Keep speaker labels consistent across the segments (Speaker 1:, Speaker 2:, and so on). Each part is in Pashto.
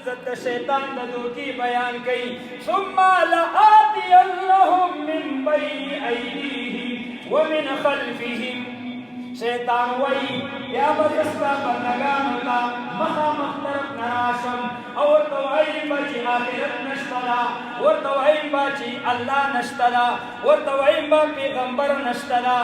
Speaker 1: العزت د شیطان د دوکي بیان کوي ثم لآتینهم من بین ایدیهم ومن خلفهم شیطان وای یا بدستا بندگانو تا مخامخ طرف نراشم او ورته وایم چې آخرت نشته ده ورته وایم چې الله نشته ده ورته وایم پیغمبر نشته ده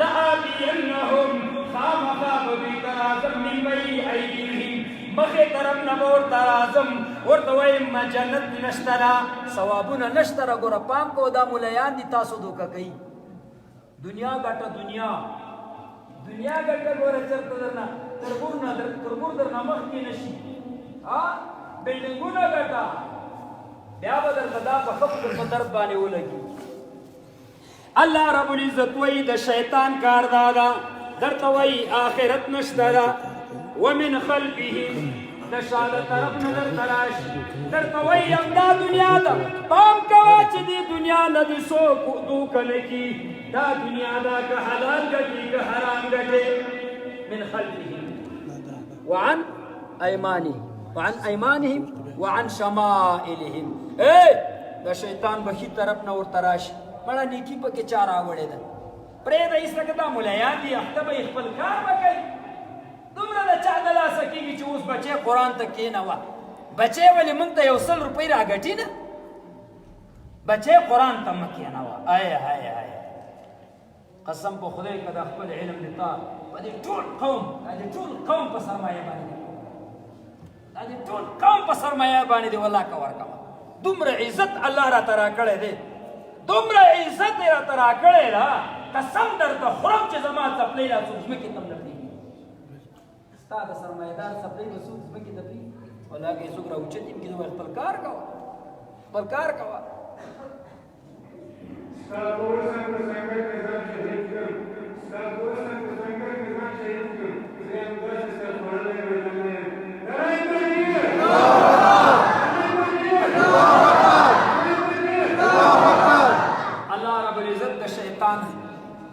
Speaker 1: لآتینهم خامخا به دوی ته راځم من بین ایدیهم مخې طرف نه به ورته راځم ورته وایم جنت نشته ده ثوابونه نشته ده ګوره پام کوه دا ملیان دي تاسو دوکه کوي دنیا ګټه دنیا ګټه ګوره چېرته درنه تربور درنه مخکې نه شي بلډینګونه ګټه بیا به درته دا په خپل په درد باندې ولګي الله رب العزت وایي د شیطان کار دا ده درته وایي آخرت نشته ده ومن خلفهم د شاله طرف نه درته راشي درته وایي همدا دنیا ده پام کوه چې دې دنیا نه دې څوک دوکه نه کي دا دنیا دا که حلال ګټي که حرام ګټي من خلفهم وعن ایمانهم وعن شمائلهم دا شیطان بخي طرف نه ورته راشي مړه نیکي پکې چا راوړې ده پرېږده هېڅ لکه دا ملیان دي هفته به یې خپل کار به کوي دومره د چا د لاسه کېږي چې اوس بچی قرآن ته کېنوه بچی ولې موږ ته 100 روپۍ راګټي نه بچی قرآن ته مه کېنوه قسم په خدای که دا خپل علم د تا په دې ټول قوم په سرمایه باندې دې والله که ورکوه دومره عزت الله راته راکړی دی دومره عزت یې راته راکړی ده قسم درته خورم چې زما څپلۍ را څوک ځمکې ته هم نه پرېږدي ستا د سرمایهدار څپلۍ به څوک ځمکې ته پرېږدي والله که یې څوک راوچتي هم کېږي خپل کار کوه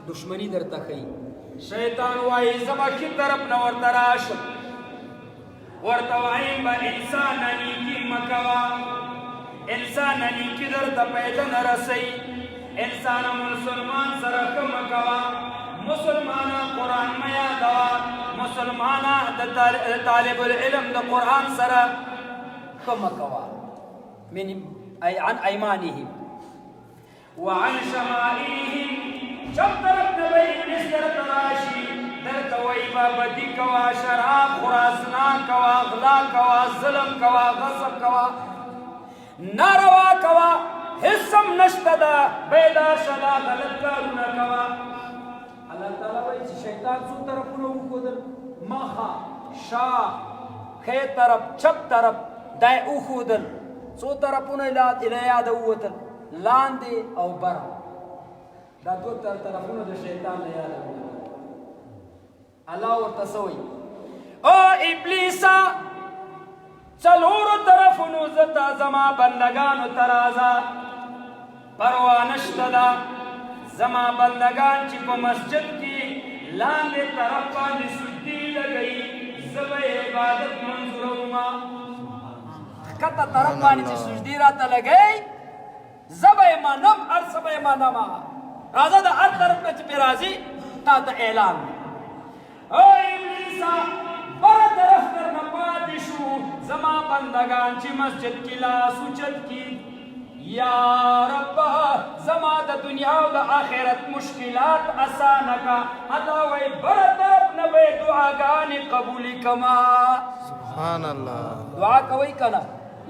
Speaker 1: دشمنی درته ښیي شیطان وایي زه به ښي طرف نه ورته راشم ورته وایم به انسانه نیکي مه کوه انسانه نیکي درته پیدا نه رسوي انسانه مسلمان سره ښه مه کوه مسلمانه قرآن مه یادوه مسلمانه د طالب العلم د قرآن سره ښه مه کوه عن ایمانهم وعن شمائلهم چپ طرف نه به ابلیس درته راشي درته وایي به بدي کوه شراب خوره زنا کوه غلا کوه ظلم کوه غصب کوه ناروا کوه هېڅ هم نشته ده بیدار شه دا غلط کارونه کوه الله تعالی وایي چې شیطان څو طرفونه وښودل مخه شا ښی طرف چپ طرف دا یې وښودل څو طرفونه یې یاده ووتل لاندې او بر دا دو طرفونه د شیطان نه یاده الله ورته څه وایي او ابلیسه څلورو طرفونو زه تا زما بندګانو ته راځه پروا نشته ده زما بندګان چې په مسجد کې لاندې طرف باندې سجدې لګوي زه به یې عبادت منظورومه ښکته طرف باندې چې سجدې راته لګوي زه به یې منم هر څه به یې منمه راځه د هر طرف نه چې پرې راځي تا ته اعلان او ابلیسه بره طرف درنه پاتې شو زما بندګان چې مسجد کې لاس اوچت کړي یا رب زما د دنیا او د آخرت مشکلات اسانه کا الله وایي بره طرف نه به یې دعاګانې قبولې کما سبحان الله دعا کوئ که نه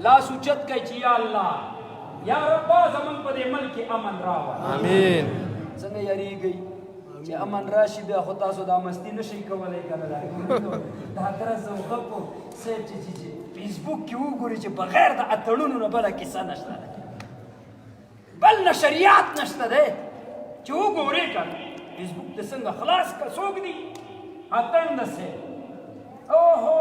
Speaker 1: لاس اوچت کوئ چې یا الله یا رب زمونږ په دې ملک کې امن راوړه آمین څنګه یریږئ چې امن راشي بیا خو تاسو دا مستی نشئ کولی که نه دا تره زوغپو صاحب چې فیسبوک کې وګوري چې بغیر د اتړونو نه بله کیسه نشته ده بل نشریات نشته دی چې وګورې که نه فیسبوک دې څنګه خلاص که څوک دي اتڼ د صاحب اوهو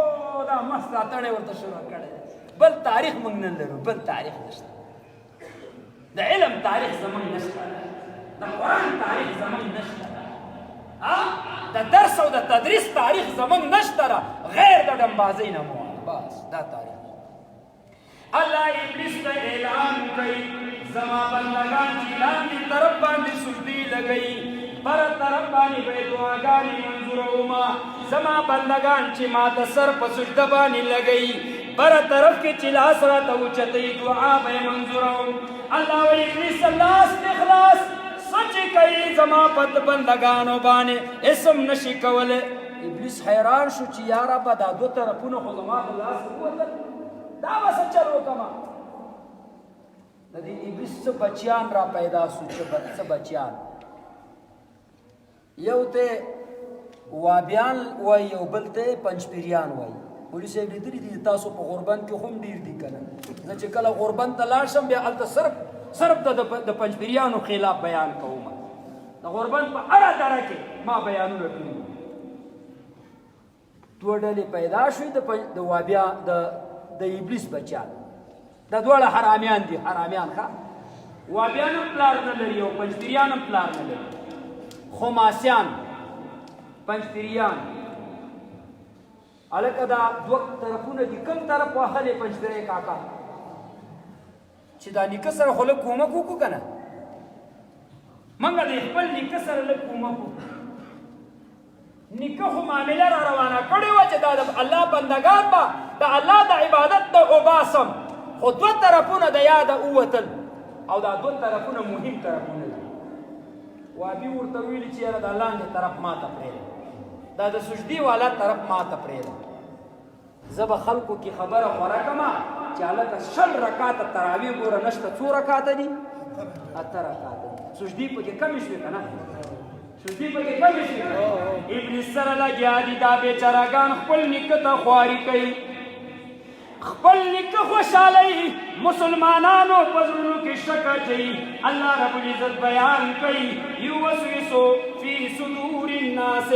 Speaker 1: دا مست اتڼ یې ورته شروع کړی دی بل تاریخ موږ نه لرو بل تاریخ نشته د علم تاریخ زموږ نشته د قرآن تاریخ زموږ نشته د درس او د تدریس تاریخ زموږ نشته غیر د ډمبازۍ نه مو بس دا تاریخ الله ابلیس ته اعلان کوي زما بندگان چې لاندې طرف باندې سجدي لګوي بر طرف باندې به دعاګانې منظوروما زما بندگان چې ما ته سر په سجده باندې لګوي بر طرف کې چې لاس راته اوچتوي دعا به منظوروم الله وایي ابلیس لاس اخلاص سچ کوي زما په بندگانو باندې اسم نشي کولی ابلیس حیران شو چې یا رب دا دو طرفونه خو زما د لاس ووتل دا به څه چل وکړمه د دې ابلیس څه بچیان را پیدا سو څه بچیان یو ته وابیان وایي یو بل ته پنجپیریان وایي مولوي صاحب لیدلي دي تاسو په غوربند کې هم ډېر دي که نه زه چې کله غوربند ته لاړ شم بیا هلته صرف د پنجپیریانو خلاف بیان کوم د غوربند په هره دره کې ما بیانونه کړي دوه ډلې پیدا شوې د وابیا د ابلیس بچیان دا دواړه حرامیان دي حرامیان ښه وابیان هم پلار نه لري او پنجپیریان هم پلار نه لري خماسیان پنجپیریان هلکه دا دوه طرفونه دي کوم طرف وهلې پنجپیری کاکا چې دا نیکه سره خو لږ کومک وکړو که نه موږ د خپل نیکه سره لږ کومک وکړو نیکه خو معامله را روانه کړې وه چې دا د الله بندګان به د الله د عبادت د وباسم خو دوه طرفونه د یاده ووتل او دا دوه طرفونه مهم طرفونه دي وابي ورته ویلي چې یاره دا لاندې طرف ما ته پرېږده دا د سجدي والا طرف ما ته پرېږده زه به خلکو کې خبره خوره کړمه چې هلکه 20 رکاته تراویح ګوره نشته څو رکاته دي 8 رکاته دي سجدي پکې کمې شوې که نه سجدي پکې کمې شوې ابلیس سره لګیا دي دا بېچارهګان خپل نیکه ته خواري کوي خپل نیکه خوشحالوي مسلمانانو په زړونو کې شک اچوي الله رب العزت بیان کوي یوسوسو فی صدور الناس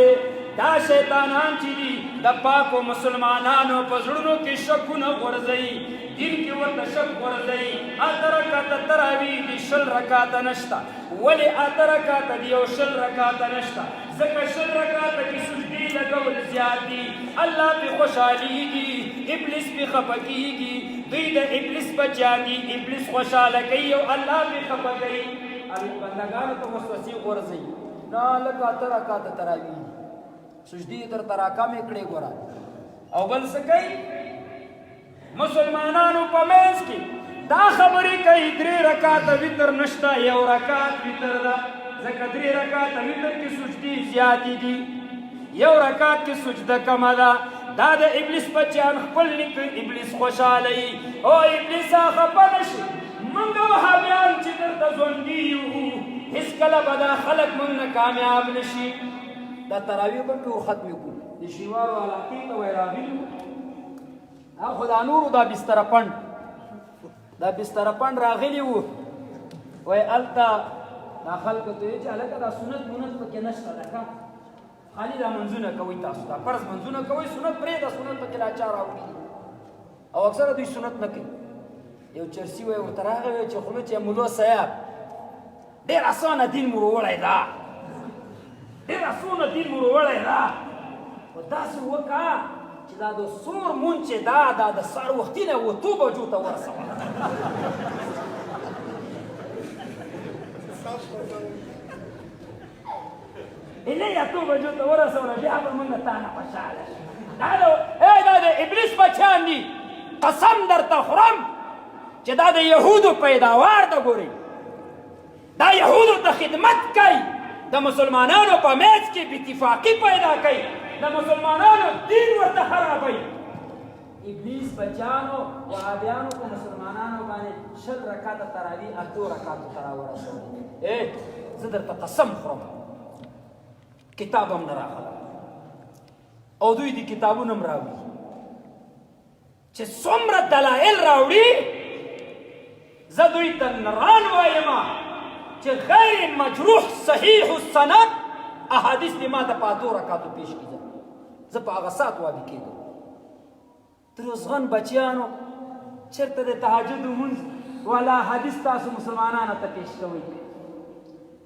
Speaker 1: دا شیطانان چې دي د پاکو مسلمانانو په زړونو کې شکونه غورځوي دین کې ورته شک غورځوي 8 رکعته تراویح دي 20 رکعته نشته ولې 8 رکعته دي او 20 رکعته نشته ځکه 20 رکعته کې سجدې لګول زیات دي الله پې خوشحالېږي ابلیس پې خفه کېږي دوی د ابلیس بچیان دي ابلیس خوشحاله کوي او الله پې خفه کوي بندګانو ته وسوسې غورځوي نه لږ 8 رکعته تراویح سجدی درته راکمې کړې ګوره او بل څه کوي مسلمانانو په منځ کې دا خبرې کوي 3 رکعته وتر نشته 1 رکعت وتر ده ځکه 3 رکعته وتر کې سجدې زیاتې دي 1 رکعت کې سجده کمه ده دا د ابلیس بچیان خپل نیکه ابلیس خوشحالوي او ابلیسه خفه نشي موږ وهابیان چې درته ژوندي یو هېڅکله به دا خلک موږ نه کامیاب نشي دا تراویح به کوو ختمې کړو د شینوارو علاقې ته وایي راغلي او خو دا نورو دا بستره پنډ راغلي وو وایي هلته دا خلکو ته وایي چې هلکه دا سنت منت پکې نشته ده که خالي دا منځونه کوئ تاسو دا فرض منځونه کوئ سنت پرېږده سنت پکې لا چا راوړي او اکثره دوی سنت نه کوي یو چرسي وایي ورته راغی وایي چې خلو چې مولو صاحب ډېر اسانه دین مو وروړی ده ډېر اسانه دین مو وروړی ده خو داسې وکړه چې دا د سور مونځ چې دا د سهار وختي نه 8 بجو ته ورسوه ایله 8 بجو ته ورسوله بیا به موږ تا نه خوشحاله شو دا د ابلیس بچیان دي قسم درته خورم چې دا د یهودو پیداوار ده ګورئ دا یهودو ته خدمت کوي د مسلمانانو په منځ کې باتفاقي پیدا کوي د مسلمانانو دین ورته خرابوي ابلیس بچیانو وهابیانو په مسلمانانو باندې 20 رکعته تراویح 8 رکعتو ته راورسولي زه درته قسم خورم کتاب هم نه راغله او دوی دي کتابونه هم راوړي چې څومره دلایل راوړي زه دوی ته نران وایم چې غیر مجروح صحیح السند احادیث دې ما ته په 8 رکعتو پیش کړي زه په هغه ساعت وابي کېدم تروزغن بچیانو چېرته د تهجد لمونځ والا حدیث تاسو مسلمانانو ته پیش کوئ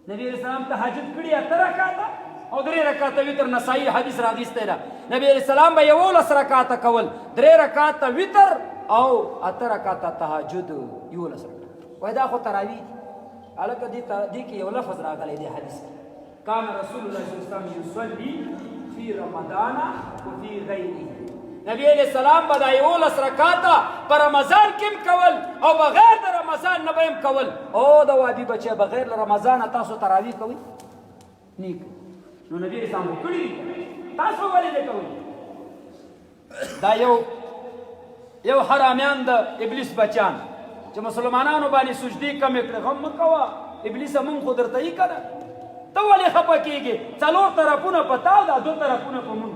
Speaker 1: نبی علیہ السلام تهجد کړي 8 رکعته او 3 رکعته وتر نسائی حدیث راغیستی ده نبی علیہ السلام به 11 رکعته کول 3 رکعته وتر او اته رکعته تهجد 11 وای دا خو تراویح دي هلکه دې کې یو لفظ راغلی دی حدیث کې کان رسول الله صلی الله علیه وسلم یصلی فی رمضان وفی غیره نبی علیہ السلام به دا 11 رکعاته په رمضان کې هم کول او بغیر د رمضان نه به هم کول او د وادي بچی بغیر له رمضانه تاسو تراویح کوئ نیک نو نبی علیہ السلام وکړي تاسو ولې نه کوئ دا یو حرامیان د ابلیس بچان چې مسلمانانو باندې سجدي کمې کړې غم مه کوه ابلیسه مونږ خو درته یې که نه ته ولې خفه کېږې 4 طرفونه په تا او دا 2 طرفونه په مونږ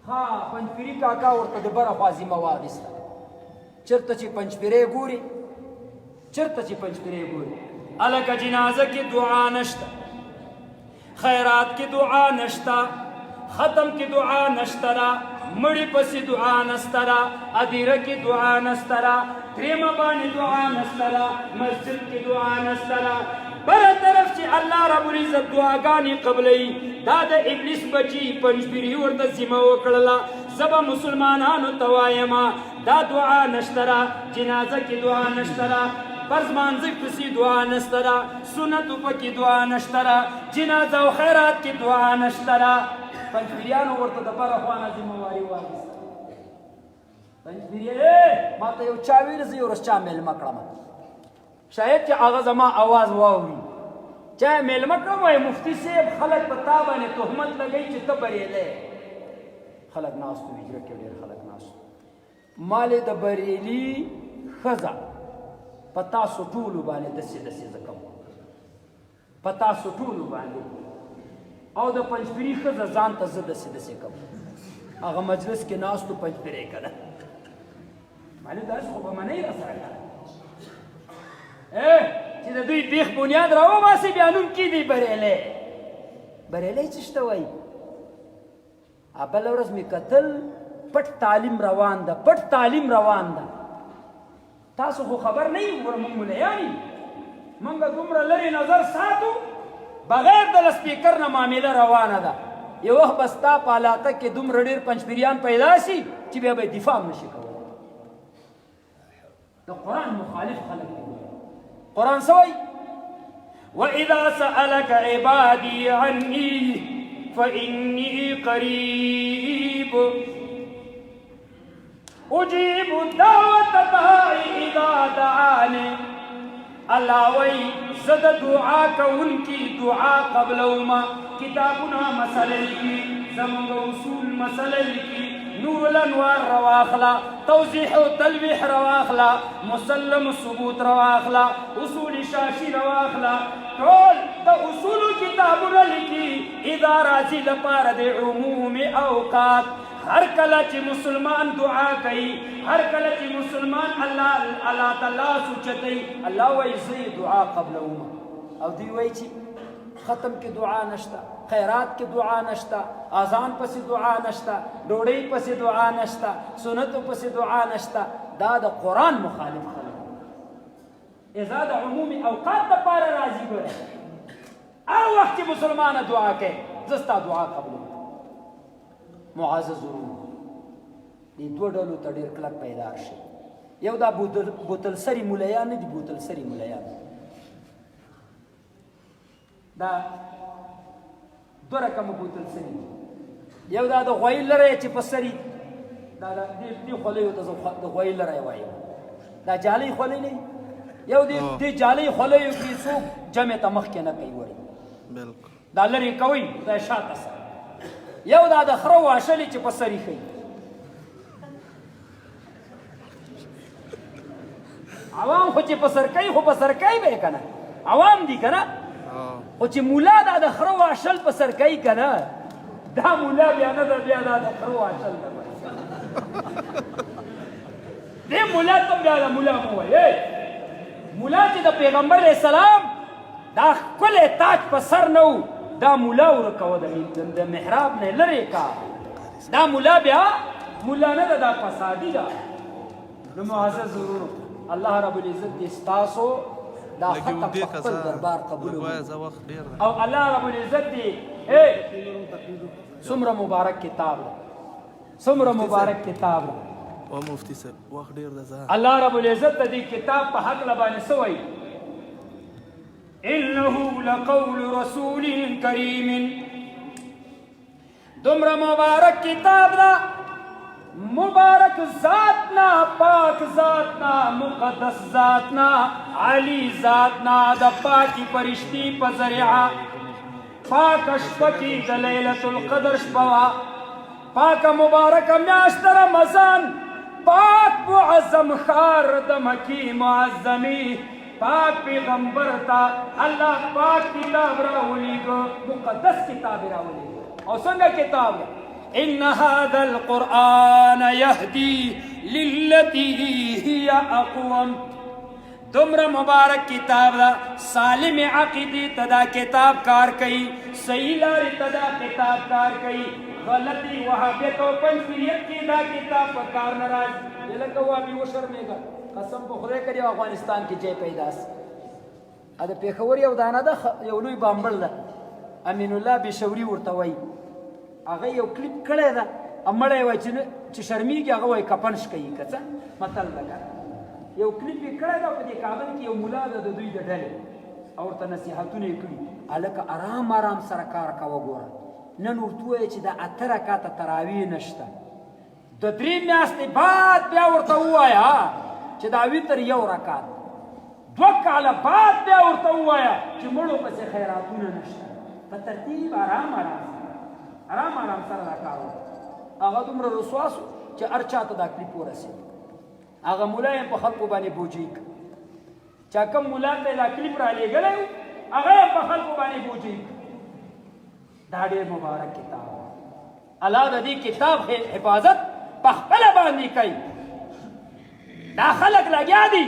Speaker 1: ها پنجپیري کاکا ورته د بره خوا ذمه واخیسته چېرته چې پنجپیری ګوري هلکه جنازه کې دعا نشته خیرات کې دعا نشته ختم کې دعا نشته را مړی پسې دعا نشته را ادیره کې دعا نشته را درېمه باندې دعا نشته را مسجد کې دعا نشته را بله طرف چې الله رب العزت دعاګانې قبلوي دا د ابلیس بچي پنجپیري ورته ذمه وکړله زه به مسلمانانو ته وایم دا دعا نشته را جنازه کې دعا نشته را فرض مانځه پسې دعا نشته را سنتو پکې دعا نشته را جنازه او خیرات کې دعا نشته را پنجپیریانو ورته د بره خوا نه ذمهواري واخیسته پنجپیري ما ته یو چا ویل زه یو ورځ چا میلمه کړم شاید چې هغه زما آواز واوري چا یې میلمه کړم وایي مفتي صاحب خلک په تا باندې تهمت لګوي چې ته بریلی خلک ناست وو هجره کې ډېر خلک ناست ما د بریلي ښځه په تاسو ټولو باندې داسې زه کوم په تاسو ټولو باندې او د پنجپیري ښځه ځان ته زه داسې کوم هغه مجلس کې ناستو پنجپیری که نه معلوم داسې خو به منئ راسره که نه چې د دوی بیخ بنیاد راوباسي بیا نوم کېدی بریلی څه شته وایي بله ورځ مې کتل پټ تعلیم روان ده تاسو خو خبر نه یو ګوره مونږ ملیان یو مونږ دومره لرې نظر ساتو بغیر د لسپیکر نه معامله روانه ده یو وخت به ستا په علاقه کې دومره ډېر پنجپیریان پیدا شي چې بیا به یې دفاع هم نشي کولی د قرآن مخالف خلک دي قرآن څه وایي وَإِذَا سَأَلَكَ عِبَادِي عَنِّي فَإِنِّي قَرِيبٌ اجیب دعوت الداعی اذا دعانی الله وی زد دعا کونکی دعا قبلوما کتابنا مسئلہ لکی زمانگ اصول مسئلہ لکی نور الانوار رواخلا توضیح و تلویح رواخلا مسلم ثبوت رواخلا اصول شاشی رواخلا ټول د اصول کتابنا لکی اذا راضی لپاره د عموم اوقات ہر کله چې مسلمان دعا کوي هر کله چې مسلمان الله تعالی سوچتای الله وایي زه دعا قبلوم او دوی وایي چې ختم کې دعا نشته خیرات کې دعا نشته اذان پسې دعا نشته ډوډۍ پسې دعا نشته سنتو پسې دعا نشته دا د قرآن مخالف خلک اذا د عمومي اوقات دپاره راځي ګوره هر وخت چې مسلمانه دعا کوي زه ستا دعا قبلوم معزز ورونو دې دوه ډلو ته ډېر کلک پیدا شي یو دا بوتل سري ملیان نه دي بوتل سري ملیان دا دوه رقمه بوتل سري یو دا د غویل لری چې په سري دا دې خولیو ته د غویل لری وایي دا جالۍ خولۍ نه یو دې جالۍ خولیو کې څوک جمع ته مخکې نه کوي وړي دا لرې کوي دا شاته سره یو دا د خره واشلې چې په سري ښي عوام خو چې په سر کوي خو په سر کوي به یې که نه عوام دي که نه خو چې مولا دا د خره واشل په سر کوي که نه دا مولا بیا نه ده بیا دا د خره واشل ده دې مولا ته بیا د مولا مه وایي مولا چې د پیغمبر علیه السلام دا ښکلی تاج په سر نه و دا مولا ورکوه د محراب نه لرې کا دا مولا بیا مولا نه ده دا فسادي ده نو معزز ورونو الله رب العزت دې ستاسو دا خط په خپل دربار قبول او الله رب العزت دې څومره مبارک کتاب ده څومره مبارک کتاب ده
Speaker 2: او مفتی صاحب وخت ډېر ده زه
Speaker 1: الله رب العزت د دې کتاب په هکله باندې څه وایي انه لقول رسول کریم دومره مبارک کتاب ده مبارک ذات نه پاک ذات نه مقدس ذات نه علی ذات نه د پاکی فرشتي په ذریعه پاک شپه کې د لیلة القدر شپه وه پاک مبارک میاشت رمضان پاک معظم ښار د مکی معظمي پاک پیغمبر تا الله پاک کتاب راولیږه مقدس کتاب راولیږه او څنګه کتاب ان هذا القرآن يهدي للتي هي اقوم دومره مبارک کتاب دا سالم عقیدی تدا کتاب کار کئی صحیح لاری تدا کتاب کار کئی غلطی وحابیت و پنجفریت کی دا کتاب پر کار نراج یہ لگا ہوا بھی وہ شرمے گا قسم په خدای کړي افغانستان کې ځای پیدا سي دا پیښور یو دانه ده یو لوی بامبل ده امین الله بشوري ورته وایي هغه یو کلیپ کړی ده امړی وایي چې شرمیږي هغه وایي کپنش کوي که څه متل ده یو کلیپ یې کړی ده په دې کابل کې یو ملا ده د دوی د ډلې او ورته نصیحتونه یې کړي هلکه ارام ارام سره کار کوه ګوره نن ورته ووایه چې د 8 رکعته تراویح نشته د 3 میاشتې بعد بیا ورته ووایه چې دا وتر یو رکعت 2 کاله بعد بیا ورته ووایه چې مړو پسې خیراتونه نشته په ترتیب ارام ارام سره دا کار وکړه هغه دومره رسوا سو چې هر چاته دا کلیپ ورسېد هغه مولا یې په خلکو باندې بوجي چا کوم مولا ته دا کلیپ رالیږلی هغه یې په خلکو باندې بوجي دا ډېر مبارک کتاب الله د دې کتاب حفاظت په خپله باندې کوي دا خلق لګیا دي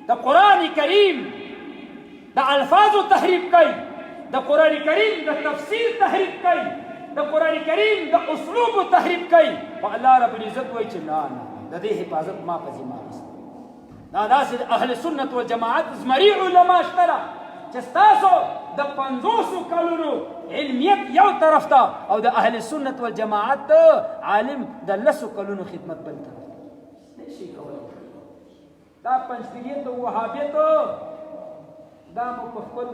Speaker 1: د قرآن کریم د الفاظو تحریف کوي د قرآن کریم د تفسیر تحریف کوي د قرآن کریم د اسلوبو تحریف کوي او الله رب العزت وایي چې نه د دې حفاظت ما په ذمه اخیسته دا داسې د اهل سنت والجماعت زمري علما شته چې ستاسو د 50 کلونو علمیت یو طرف ته او د اهل سنت والجماعت عالم د 10 کلونو خدمت بل طرف نشي کولی دا پنځپیریت او وهابیت دا مو په خپل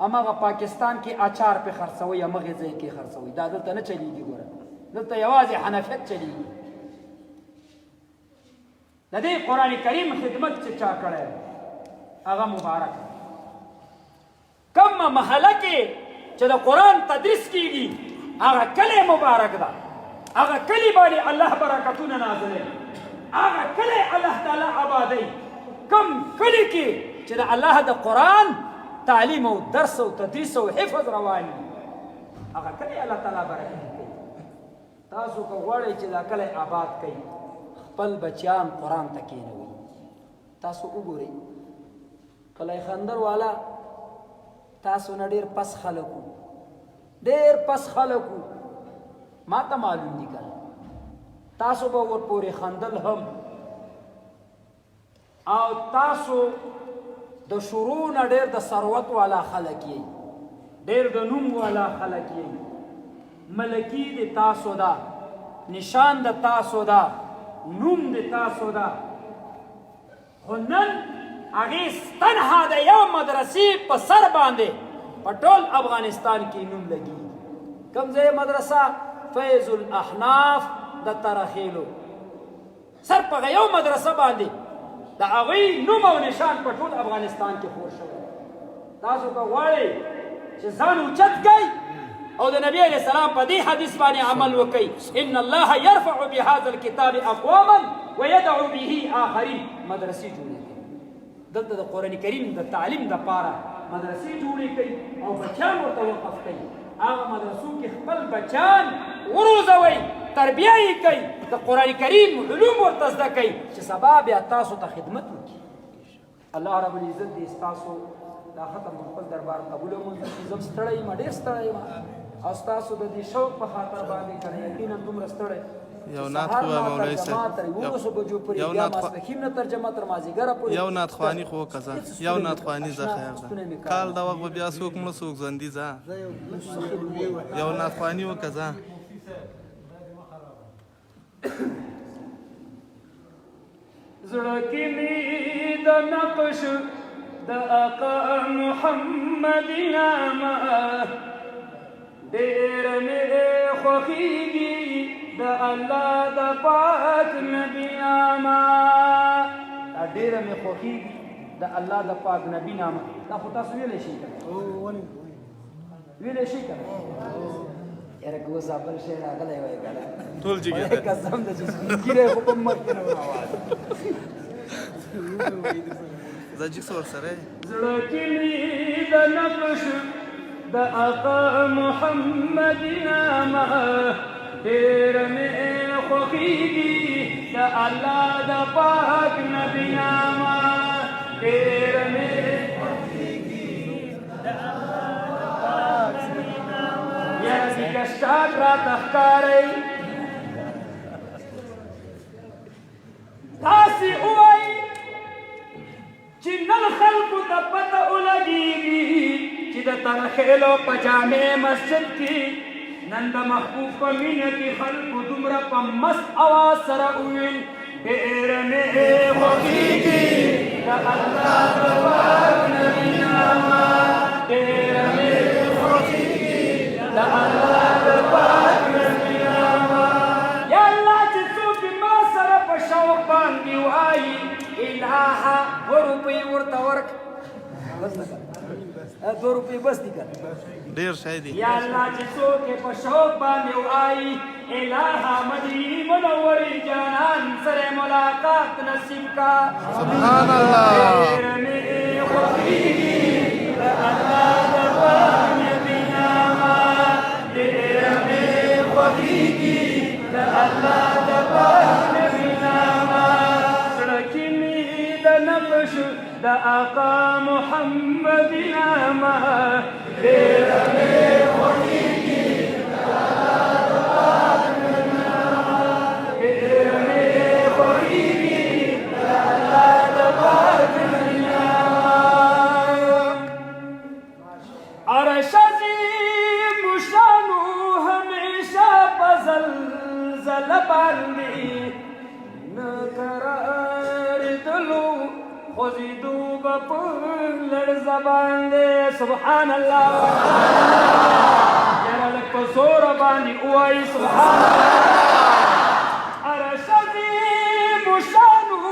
Speaker 1: هماغه پاکستان کې اچار په خرڅوي هماغه ځای کې خرڅوي دا دلته نه چلیږي ګوره دلته یوازې حنفیت چلیږي د دې قرآن کریم خدمت چې چا کړی هغه مبارک کومه محله کې چې د قرآن تدریس کیږي هغه کلی مبارک ده هغه کلی باندې الله برکتونه نازلوي هغه کلی الله تعالی آبادوي کوم کلی کې چې د الله د قرآن تعلیم او درس او تدریس او حفظ روان وي هغه کلی الله تعالی برکت کوي تاسو که غواړئ چې دا کلی آباد کوي خپل بچیان قرآن ته کښېنوئ تاسو وګورئ قلعه خندر والا تاسو نه ډېر پس خلک وو ما ته معلوم دي که تاسو به ورپورې خندل هم او تاسو د شروع نه ډېر د ثروت والا خلک یئ ډېر د نوم والا خلک یئ ملکي د تاسو ده نشان د تاسو ده نوم د تاسو ده خو نن هغې تنها د یو مدرسې په سر باندې په ټول افغانستان کې نوم لګېږي کوم ځای مدرسه فیض الاحناف د ترخیلو سر په یو مدرسه باندې د هغوی نوم او نشان په ټول افغانستان کې خور شوی تاسو که غواړئ چې ځان اوچت کئ او د نبی علیه السلام په دې حدیث باندې عمل وکئ ان الله یرفع بهذا الکتاب اقواما ویدعو به آخرین مدرسې جوړې کړئ دلته د قرآن کریم د تعلیم دپاره مدرسې جوړې کړئ او بچیان ورته وقف کړئ هغه مدرسو کې خپل بچیان وروزوئ تربیه یې کوئ د قرآن کریم علوم ورته زده کوئ چې سبا بیا تاسو ته خدمت وکړي الله رب العزت دې ستاسو دا ختم خپل دربار قبول ومنځي زم ستړی یم ډېر ستړی یم او ستاسو د دې شوق په خاطر باندې که یقینا دومره ستړی
Speaker 2: یو نعت خو مولوي صاحب یو نعت خواني خو کزا یو نعت خواني زه خیر ده کال دا وخت بیا څوک مړه څوک ژوندي ځه یو نعت خواني وکزا
Speaker 1: زړه کې مې د نقش د آقا محمد نامه ډېر مې خوښېږي د الله د پاک نبی نامه ډېره مې خوښېږي د الله د پاک نبی نامه دا خو تاسو ویلی شئ که ویلی شئ که یاره که اوس بل شی راغلی وای که نه
Speaker 2: ټول جګې
Speaker 1: قسم ده چې ګیره خو په مخکې نه آواز
Speaker 2: زه جګ ورسره
Speaker 1: زړه کې مې د نقش د آقا محمد نامه ډېره مې خوښېږي د الله د پاک نبی نامه ډېره مې خوښېږي د الله د پاک نبی نامه یاره دیګه سټارټ راته ښکارئ داسې ووایي چې نن خلکو ته پته ولګېږي چې د ترخیلو په جامع مسجد کې نن د محبوب په مینه کې خلکو دومره په مست اواز سره وویل ډېره مې خوښېږي د الله د پاک نبي نامه ډېره مې خوښېږي د الله د پاک نبي نامه یا الله چې څوک ما سره په شوق باندې وایي الها 2 روپۍ ورته ورک بس نه 2 روپۍ بس دي که
Speaker 2: ډېر شی دي
Speaker 1: یا الله چې څوک یې په شوق باندې وایي الها مدینې منورې جانان سره ملاقات نصیب کا
Speaker 2: سبحان الله
Speaker 1: ډېره مې خوښېږي د الله د پاک نبي نامه ډېره مې خوښېږي د الله د پاک نبي نامه زړه کې مې د نقش د آقا محمد نامه ډېره مې خوښېږي د الله د پاک نبي نامه ډېره مې خوښېږي د الله د پاک نبي نامه عرش عظیم شانو همیشه په زلزله باندې نه قرارېدلو خوځېدو به په لړزه باندې سبحان الله یاره لږ په زوره باندې ووایي سبحان الله عرش عظیم شانو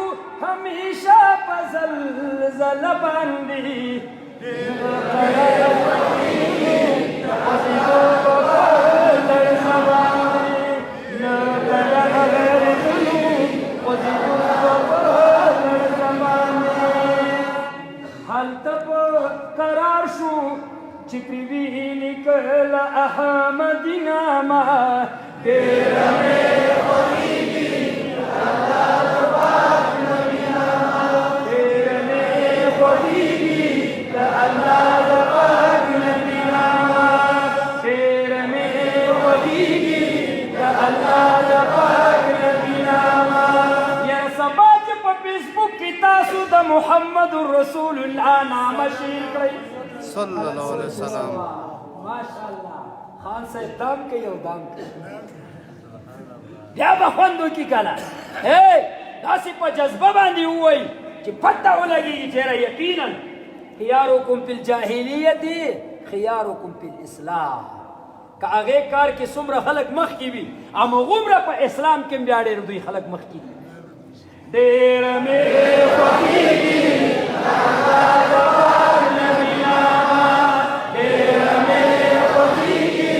Speaker 1: همیشه په زلزله باندې خوځېدو به په لړزه باندې نه قرارېدلو خوځېدو به په لړزه باندې هلته به قرار شو چې پرې ویني کله احمدي نامه ډېره مې خوښېږي د الله د پاک نبي نامه ډېره مې خوښېږي د الله د پاک نبي نامه ډېره مې خوښېږي د الله د پاک نبي نامه یاره سبا چې په فیسبوک کې تاسو د محمد رسول الله نامه شیر کړئ
Speaker 2: صلی الله علیه وسلم
Speaker 1: ماشاءالله خان صاحب دام کوي او دام کوي بیا به خوند وکړي که نه داسې په جذبه باندې ووایي چې پته ولګېږي چېرې یقینا خیارکم فی الجاهلیت خیارکم فی الاصلاح که هغې کار کې څومره خلک مخکې وي همغومره په اسلام کې بیا ډېر دوی خلک مخکې دي ډېره مې خوښېږي الله د پاک نبي نامه ډېره مې خوښېږي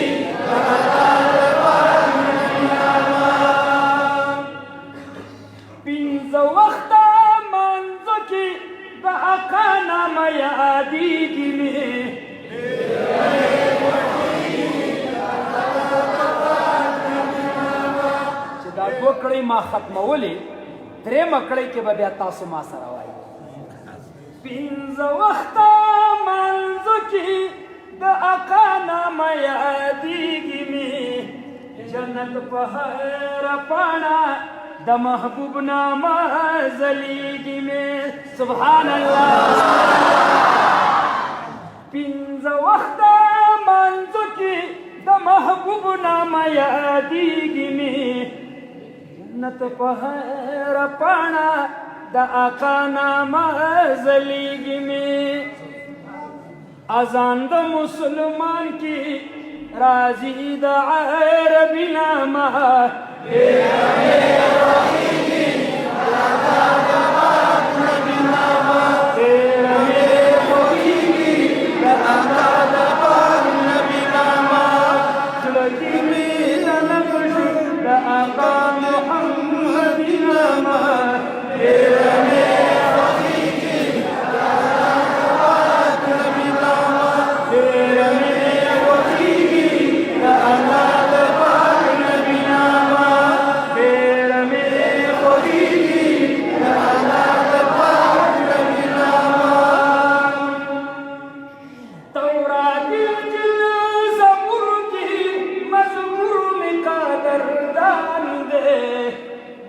Speaker 1: د الله د پاک نبي نامه پنځه وخته مانځه کې د آقا نامه یادېږي مې ډېره مې خوښېږي د الله د پاک نبي نامه چې دا 2 کړۍ ما ختمولې 3 کړۍ کې به بیا تاسو ما سره وایي پنځه وخته مانځه کې د آقا نامه یادېږي مې جنت په هره پاڼه د محبوب نامه ځلېږي مې سبحان الله پنځه وخته مانځه کې د محبوب نامه یادېږي مې جنت په هره پاڼه د آقا نامه ځلیږي مې اذان د مسلمان کی راځي د عربي نامه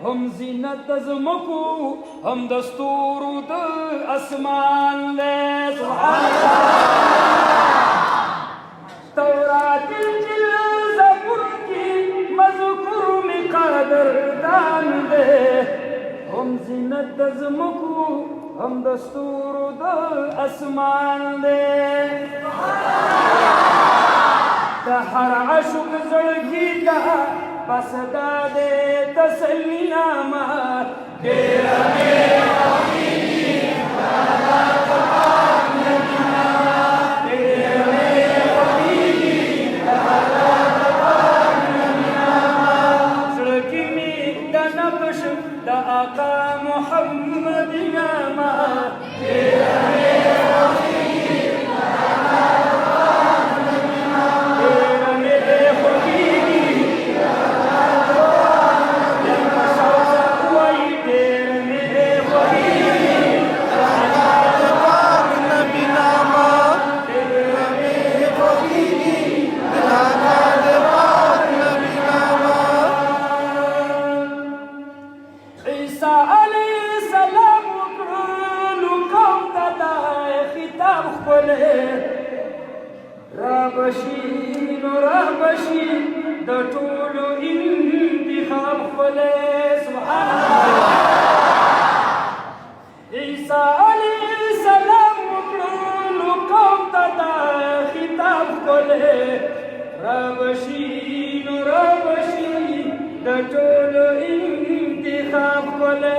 Speaker 1: هم زینت زمکو هم دستورو د اسمان دے سبحان اللہ تورات انجیل زبور کی مذکور میں قدر دان دے هم زینت زمکو هم دستورو د اسمان دے د هر عشق زړګي دا بس دا دے تسلی نامہ ډیره مې خوښیږي ستا د پاک نبي نامه ډیره مې خوښیږي ستا د پاک نبي نامه زړه کې مې د نقش د آقا محمد نامه ډیره مې خوښیږي ستا د پاک نبي نامه ډیره مې خوښیږي رابشي نو رابشي د ټولو انتخاب خپله سبحان الله عیسی علیه السلام وکړلو قوم ته دا خطاب خپله رابشي نو رابشي د ټولو انتخاب خپله